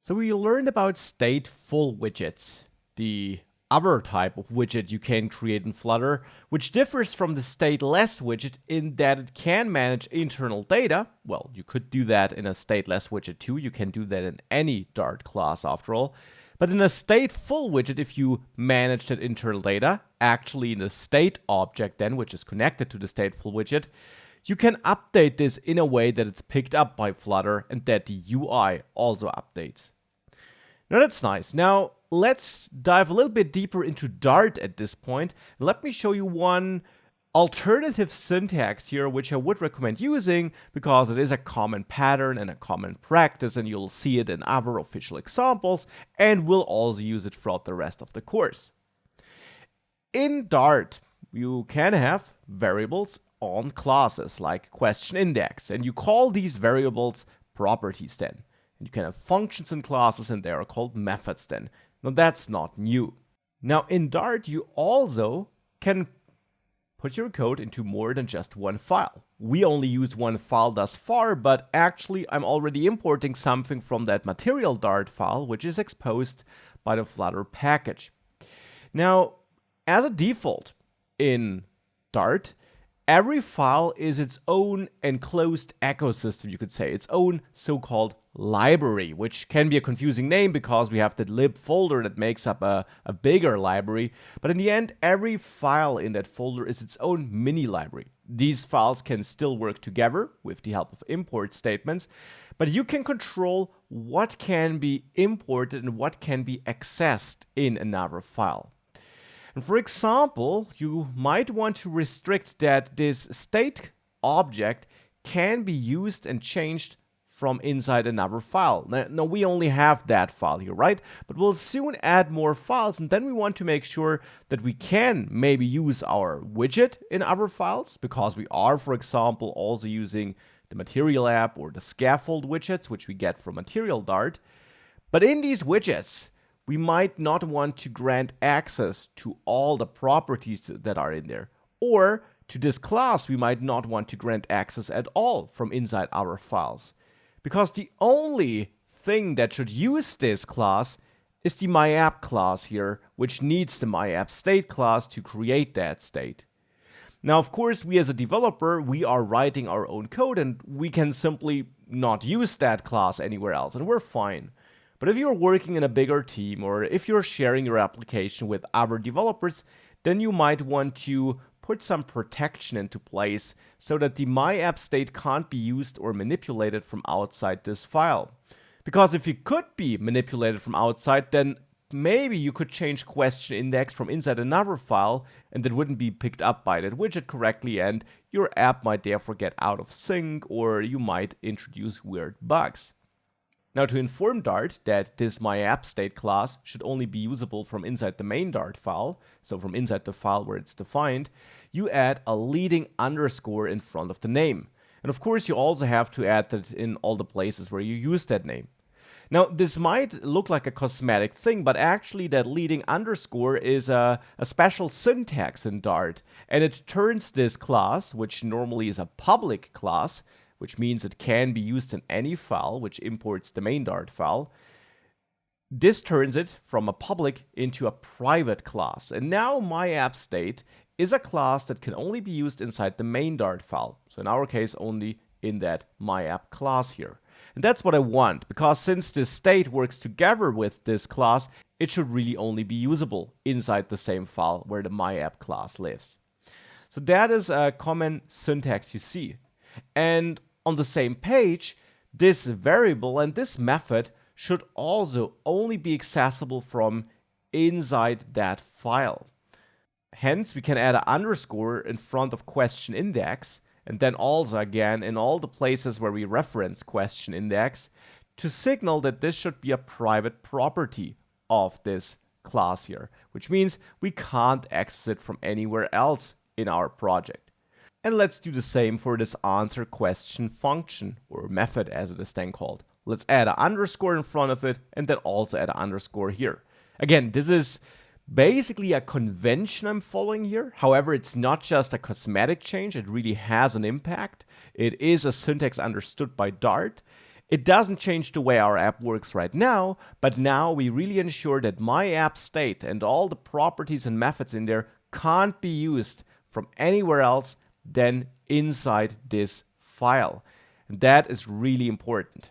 So we learned about stateful widgets, the other type of widget you can create in Flutter, which differs from the stateless widget in that it can manage internal data. Well, you could do that in a stateless widget too. You can do that in any Dart class after all. But in a stateful widget, if you manage that internal data, actually in the state object then, which is connected to the stateful widget, you can update this in a way that it's picked up by Flutter and that the UI also updates. Now that's nice. Now let's dive a little bit deeper into Dart at this point. Let me show you one alternative syntax here, which I would recommend using because it is a common pattern and a common practice, and you'll see it in other official examples, and we'll also use it throughout the rest of the course. In Dart, you can have variables on classes like question index, and you call these variables properties then. And you can have functions in classes, and they are called methods then. Now that's not new. Now in Dart, you also can put your code into more than just one file. We only used one file thus far, but actually I'm already importing something from that material Dart file, which is exposed by the Flutter package. Now, as a default in Dart, every file is its own enclosed ecosystem, you could say, its own so-called library, which can be a confusing name because we have the lib folder that makes up a bigger library. But in the end, every file in that folder is its own mini library. These files can still work together with the help of import statements, but you can control what can be imported and what can be accessed in another file. And for example, you might want to restrict that this state object can be used and changed from inside another file. Now we only have that file here, right? But we'll soon add more files, and then we want to make sure that we can maybe use our widget in other files, because we are, for example, also using the Material app or the scaffold widgets, which we get from Material Dart. But in these widgets, we might not want to grant access to all the properties that are in there. Or to this class, we might not want to grant access at all from inside our files. Because the only thing that should use this class is the MyApp class here, which needs the MyAppState class to create that state. Now, of course, we as a developer, we are writing our own code, and we can simply not use that class anywhere else, and we're fine. But if you're working in a bigger team, or if you're sharing your application with other developers, then you might want to put some protection into place so that the MyApp state can't be used or manipulated from outside this file. Because if it could be manipulated from outside, then maybe you could change question index from inside another file, and that wouldn't be picked up by that widget correctly, and your app might therefore get out of sync, or you might introduce weird bugs. Now, to inform Dart that this MyAppState class should only be usable from inside the main Dart file, so from inside the file where it's defined, you add a leading underscore in front of the name. And of course, you also have to add that in all the places where you use that name. Now, this might look like a cosmetic thing, but actually that leading underscore is a special syntax in Dart, and it turns this class, which normally is a public class, which means it can be used in any file which imports the main Dart file. This turns it from a public into a private class. And now MyAppState is a class that can only be used inside the main Dart file. So in our case, only in that MyApp class here. And that's what I want, because since this state works together with this class, it should really only be usable inside the same file where the MyApp class lives. So that is a common syntax you see. And on the same page, this variable and this method should also only be accessible from inside that file. Hence, we can add an underscore in front of question index, and then also again in all the places where we reference question index to signal that this should be a private property of this class here, which means we can't access it from anywhere else in our project. And let's do the same for this answer question function, or method as it is then called. Let's add an underscore in front of it, and then also add an underscore here. Again, this is basically a convention I'm following here. However, it's not just a cosmetic change, it really has an impact. It is a syntax understood by Dart. It doesn't change the way our app works right now, but now we really ensure that my app state and all the properties and methods in there can't be used from anywhere else than inside this file. And that is really important.